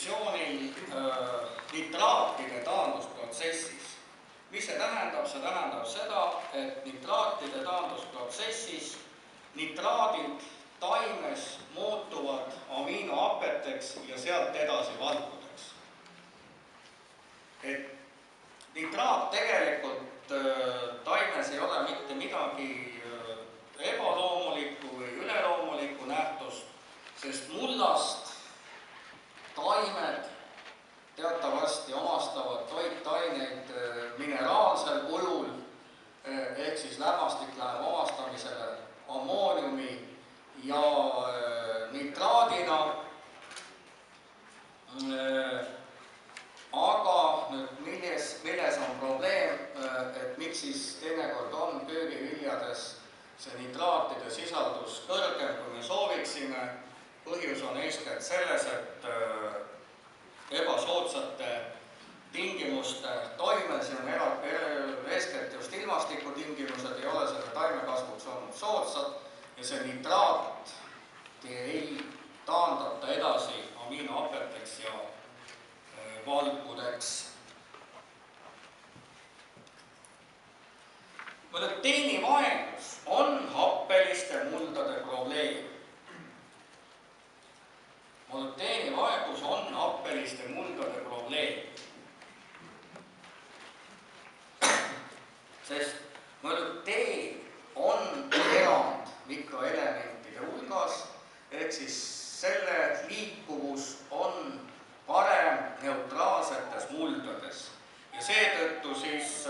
positsioonil nitraatide taandusprotsessis. Mis see tähendab? See tähendab seda, et nitraatide taandusprotsessis nitraadid taimes muutuvad amiinohapeteks ja sealt edasi valkudeks. Et nitraat tegelikult taimes ei ole mitte midagi ebaloomulikku või üleloomulikku nähtust, sest mullast taimed teatavasti omastavad toitaineid mineraalsel kujul, ehk siis lämmastik läheb omastamisele ammooniumi ja nitraadina. Aga nüüd milles on probleem, et miks siis teinekord on köögiviljades see nitraatide sisaldus kõrgem, kui me sooviksime. Põhjus on eeskätt selles, et ebasoodsate tingimuste toimel, siin on eeskätt just ilmastikutingimused, ei ole selle taimekasvuks olnud soodsad ja see nitraat ei taandata edasi amiinohapeteks ja valkudeks. Molübdeenivaegus on happeliste muldade probleem. Molübdeenivaegus on happeliste muldade probleem. Sest molübdeen on erand mikroelementide hulgas, ehk siis selle liikuvus on parem neutraalsetes muldades. Ja seetõttu siis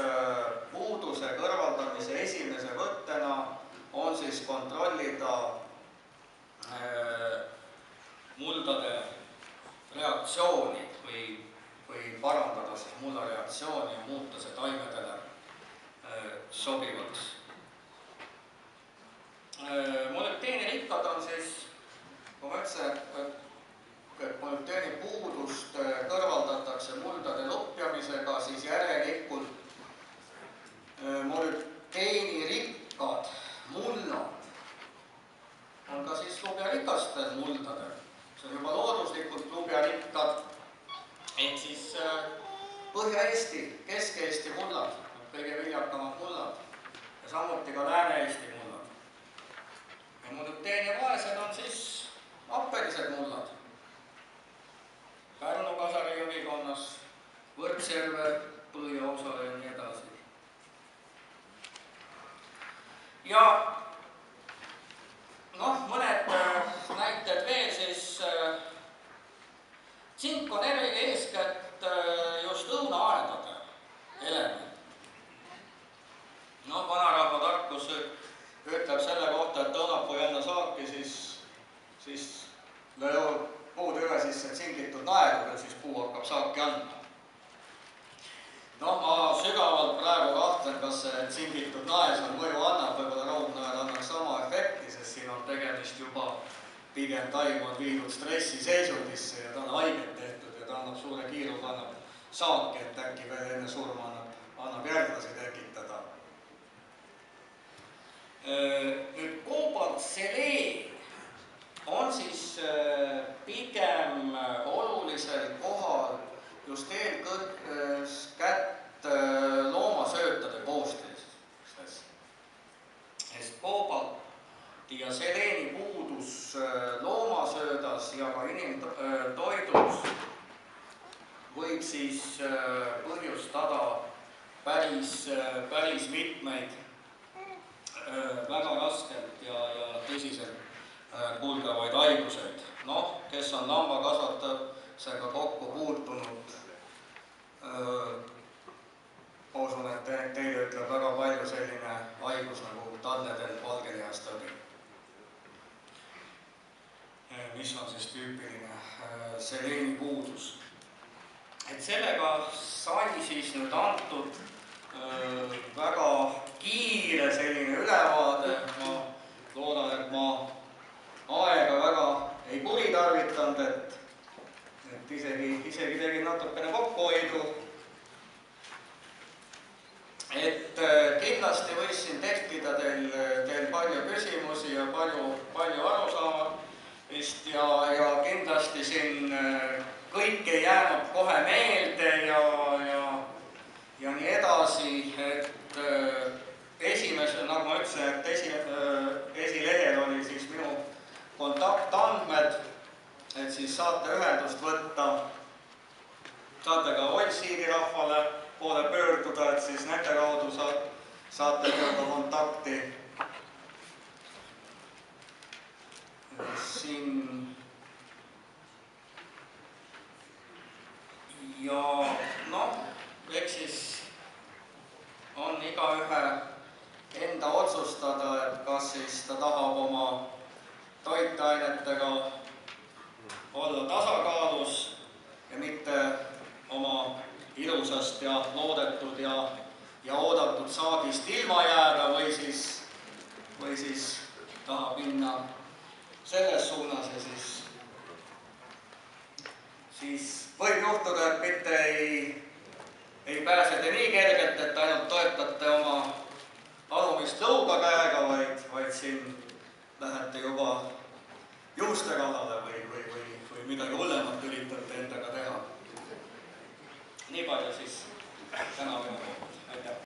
puuduse kõrvaldamise esimese võttena on siis kontrollida muldade reaktsiooni või parandada siis mulda reaktsiooni ja muuta see taimedele sobivaks. Molübdeenirikkad on siis, kui ma ütlesin, et molübdeeni puudust kõrvaldatakse muldade lupjamisega, siis järelikult molübdeenirikkad mullad on ka siis lubjarikastel muldadel. See on juba looduslikult lubjarikkad, ehk siis Põhja-Eesti, Kesk-Eesti mullad, kõige viljakamad mullad ja samuti ka Lääne-Eesti mullad. Ja molübdeenivaesed on siis happelised mullad. Pärnu Kasari jõgikonnas, Võrtsjärve, Põljaosale ja nii edasi. Ja mõned näited veel siis. Tsink on eeskätt just õunaaedade element. Vanarahva tarkus ütleb selle kohta, et õunapuu enne saaki, siis löö puutüve sisse tsingitud naeru, siis puu hakkab saaki andma. Ma sügavalt praegu kahtlen, kas see tsingitud naes on mõju annab, võib-olla raudnael annaks sama efekti, sest siin on tegemist juba pigem taim on viidud stressiseisundisse ja ta on haiget tehtud ja ta annab suure kiiruga, annab saaki, et äkki veel enne surma annab järglasi tekitada. Nüüd koobaltseleen on siis pigem olulisel kohal just eelkätt loomasöötade koostistes. Sest koobalti ja seleeni puudus loomasöödas ja ka inimtoidus võib siis põhjustada päris mitmeid väga raskelt ja tõsiselt kuuldavaid haiguseid. Kes on lambakasvatusega kokku puutunud, usun, et teile ütleb väga palju selline haigus nagu tannedel valgelihastõbi, mis on siis tüüpiline seleeni puudus. Et sellega sai siis nüüd antud väga kiire selline ülevaade. Ma loodan, et ma aega väga ei kuritarvitanud, et isegi tegin natukene kokkuhoidu. Et kindlasti võis siin tekkida teil palju küsimusi ja palju arusaama. vist ja kindlasti siin kõik ei jäänud kohe meelde ja nii edasi, et esimesel, nagu ma ütlesin, et esilehel oli siis minu kontaktandmed, et siis saate ühendust võtta, saate ka Oldseedi rahvale poole pöörduda, et siis nende kaudu saate minuga kontakti. Siin ja noh, eks siis on igaühe enda otsustada, et kas siis ta tahab oma toitainetega olla tasakaalus ja mitte oma ilusast ja loodetud ja oodatud saagist ilma jääda või siis tahab minna selles suunas ja siis võib juhtuda, et mitte ei pääse te nii kergelt, et ainult toetate oma alumist lõuga käega, vaid siin lähete juba juuste kallale või midagi hullemat üritate.